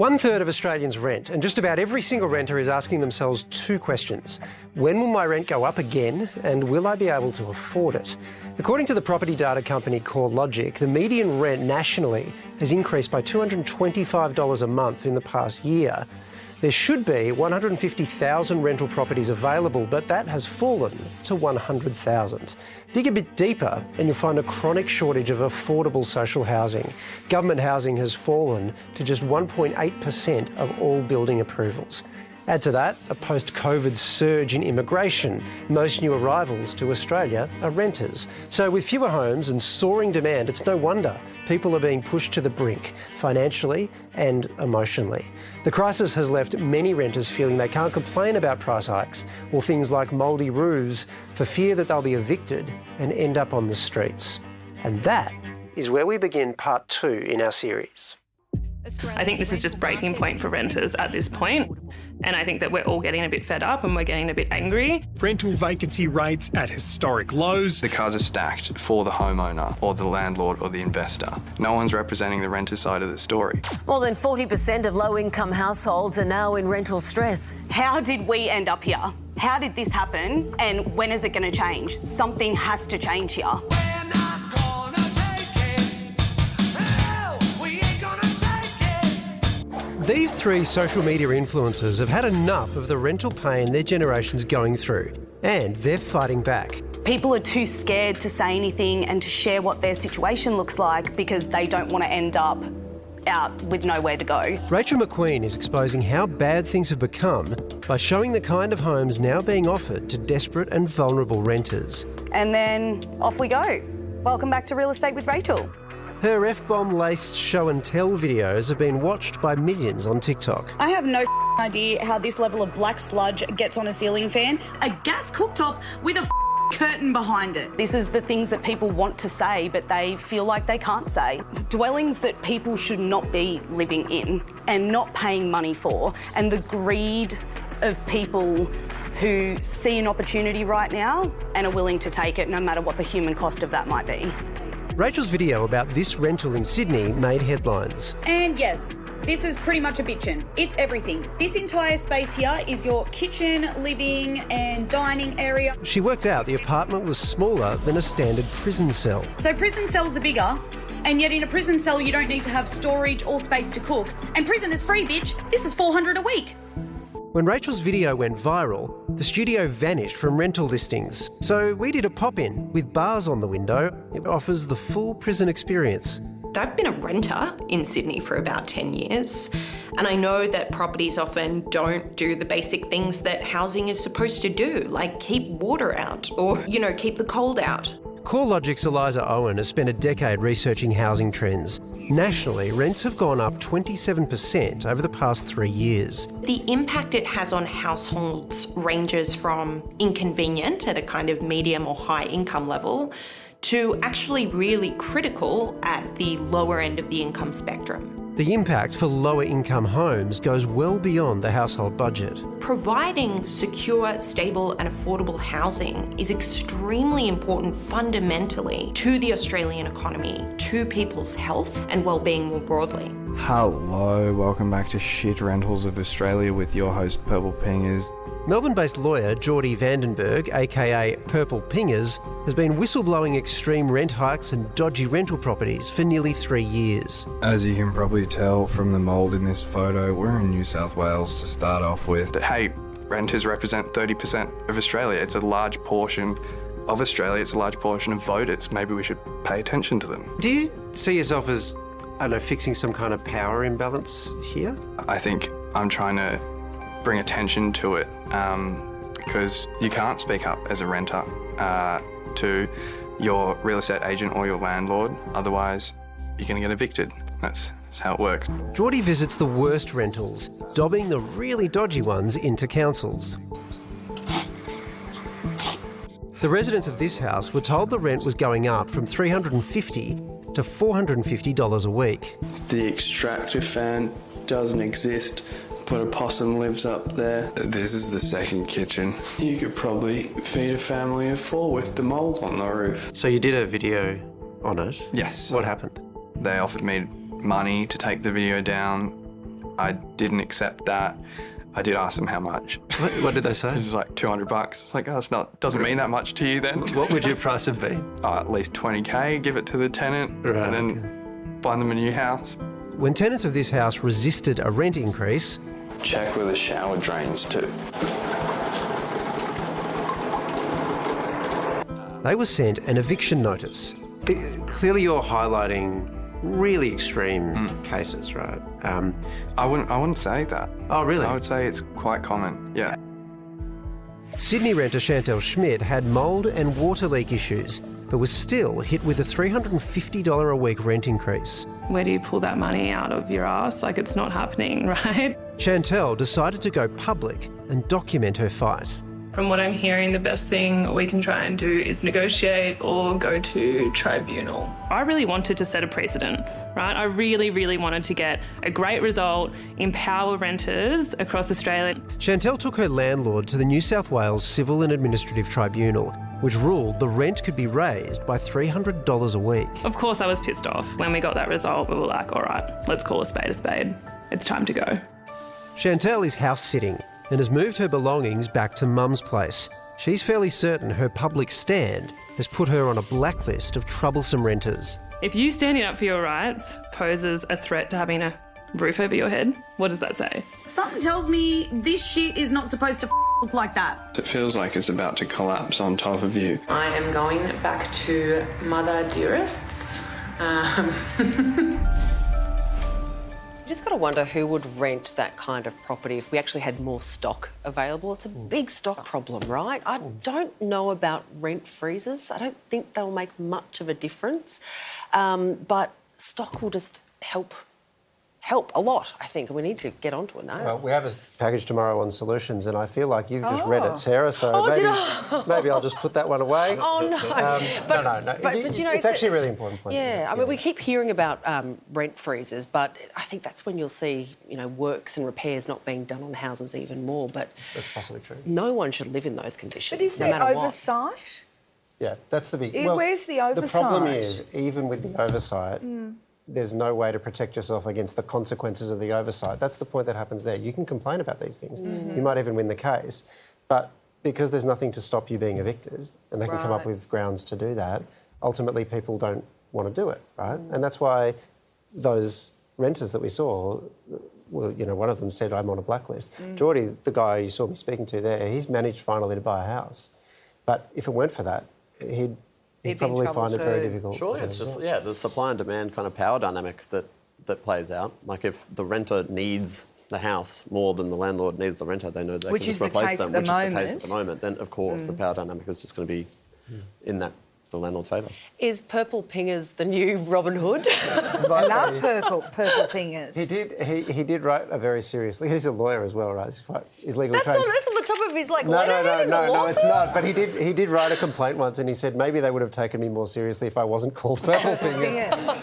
1/3 of Australians rent, and just about every single renter is asking themselves two questions. When will my rent go up again, and will I be able to afford it? According to the property data company CoreLogic, the median rent nationally has increased by $225 a month in the past year. There should be 150,000 rental properties available, but that has fallen to 100,000. Dig a bit deeper and you'll find a chronic shortage of affordable social housing. Government housing has fallen to just 1.8% of all building approvals. Add to that a post-COVID surge in immigration. Most new arrivals to Australia are renters. So with fewer homes and soaring demand, it's no wonder people are being pushed to the brink, financially and emotionally. The crisis has left many renters feeling they can't complain about price hikes or things like mouldy roofs for fear that they'll be evicted and end up on the streets. And that is where we begin part 2 in our series. I think this is just breaking point for renters at this point, and I think that we're all getting a bit fed up and we're getting a bit angry. Rental vacancy rates at historic lows. The cards are stacked for the homeowner or the landlord or the investor. No one's representing the renter side of the story. More than 40% of low-income households are now in rental stress. How did we end up here? How did this happen? And when is it going to change? Something has to change here. These three social media influencers have had enough of the rental pain their generation's going through, and they're fighting back. People are too scared to say anything and to share what their situation looks like because they don't want to end up out with nowhere to go. Rachel McQueen is exposing how bad things have become by showing the kind of homes now being offered to desperate and vulnerable renters. And then off we go. Welcome back to Real Estate with Rachel. Her F-bomb-laced show-and-tell videos have been watched by millions on TikTok. I have no idea how this level of black sludge gets on a ceiling fan. A gas cooktop with a curtain behind it. This is the things that people want to say, but they feel like they can't say. Dwellings that people should not be living in and not paying money for, and the greed of people who see an opportunity right now and are willing to take it no matter what the human cost of that might be. Rachel's video about this rental in Sydney made headlines. And yes, this is pretty much a bitchin'. It's everything. This entire space here is your kitchen, living and dining area. She worked out the apartment was smaller than a standard prison cell. So prison cells are bigger, and yet in a prison cell you don't need to have storage or space to cook. And prison is free, bitch. This is $400 a week. When Rachel's video went viral, the studio vanished from rental listings. So we did a pop-in with bars on the window. It offers the full prison experience. I've been a renter in Sydney for about 10 years, and I know that properties often don't do the basic things that housing is supposed to do, like keep water out or, keep the cold out. CoreLogic's Eliza Owen has spent a decade researching housing trends. Nationally, rents have gone up 27% over the past 3 years. The impact it has on households ranges from inconvenient at a kind of medium or high income level to actually really critical at the lower end of the income spectrum. The impact for lower income homes goes well beyond the household budget. Providing secure, stable and affordable housing is extremely important fundamentally to the Australian economy, to people's health and well-being more broadly. Hello, welcome back to Shit Rentals of Australia with your host Purple Pingers. Melbourne-based lawyer Geordie Vandenberg, aka Purple Pingers, has been whistleblowing extreme rent hikes and dodgy rental properties for nearly 3 years. As you can probably tell from the mould in this photo, we're in New South Wales to start off with. Hey, renters represent 30% of Australia. It's a large portion of Australia. It's a large portion of voters. Maybe we should pay attention to them. Do you see yourself as, fixing some kind of power imbalance here? I think I'm trying to bring attention to it because you can't speak up as a renter to your real estate agent or your landlord. Otherwise, you're going to get evicted. That's how it works. Geordie visits the worst rentals, dobbing the really dodgy ones into councils. The residents of this house were told the rent was going up from $350 to $450 a week. The extractor fan doesn't exist, but a possum lives up there. This is the second kitchen. You could probably feed a family of 4 with the mould on the roof. So you did a video on it? Yes. What happened? They offered me money to take the video down I didn't accept that. I did ask them how much. What did they It say? was like $200. It's like, oh, it's not, doesn't mean that much to you then. What would your price have been? At least $20K, give it to the tenant, Right, and then find them a new house. When tenants of this house resisted a rent increase, Check with the shower drains too. they were sent an eviction notice. Clearly you're highlighting really extreme cases, right? I wouldn't say that. Oh, really? I would say it's quite common, yeah. Sydney renter Chantel Schmidt had mould and water leak issues, but was still hit with a $350 a week rent increase. Where do you pull that money out of your ass? Like, it's not happening, right? Chantel decided to go public and document her fight. From what I'm hearing, the best thing we can try and do is negotiate or go to tribunal. I really wanted to set a precedent, right? I really, really wanted to get a great result, empower renters across Australia. Chantel took her landlord to the New South Wales Civil and Administrative Tribunal, which ruled the rent could be raised by $300 a week. Of course, I was pissed off. When we got that result, we were like, all right, let's call a spade a spade. It's time to go. Chantel is house sitting and has moved her belongings back to Mum's place. She's fairly certain her public stand has put her on a blacklist of troublesome renters. If you standing up for your rights poses a threat to having a roof over your head, what does that say? Something tells me this shit is not supposed to look like that. It feels like it's about to collapse on top of you. I am going back to Mother Dearest's. You just got to wonder who would rent that kind of property if we actually had more stock available. It's a big stock problem, right? I don't know about rent freezes. I don't think they'll make much of a difference. But stock will just help a lot, I think. We need to get onto it now. Well, we have a package tomorrow on solutions, and I feel like you've just read it, Sarah, so maybe I'll just put that one away. Oh, no. No. But you know, it's actually a really important point. Yeah, I mean, we keep hearing about rent freezes, but I think that's when you'll see, works and repairs not being done on houses even more. But that's possibly true. No one should live in those conditions. But is no there matter oversight? What. Yeah, that's the big... Where's the oversight? The problem is, even with the oversight, there's no way to protect yourself against the consequences of the oversight. That's the point that happens there. You can complain about these things. You might even win the case, but because there's nothing to stop you being evicted, and they can come up with grounds to do that, ultimately people don't want to do it, right? And that's why those renters that we saw, well, one of them said, I'm on a blacklist. Geordie, the guy you saw me speaking to there, he's managed finally to buy a house. But if it weren't for that, he'd probably find it very difficult. Surely it's just, the supply and demand kind of power dynamic that plays out. Like if the renter needs the house more than the landlord needs the renter, they know they can just replace them, which is the case at the moment. Then, of course, the power dynamic is just going to be in the landlord's favour. Is purple pingers the new Robin Hood? I love purple pingers. He did write a very serious... He's a lawyer as well, right? He's legally trained. That's on the top of his No, it's not. But he did write a complaint once, and he said maybe they would have taken me more seriously if I wasn't called purple finger.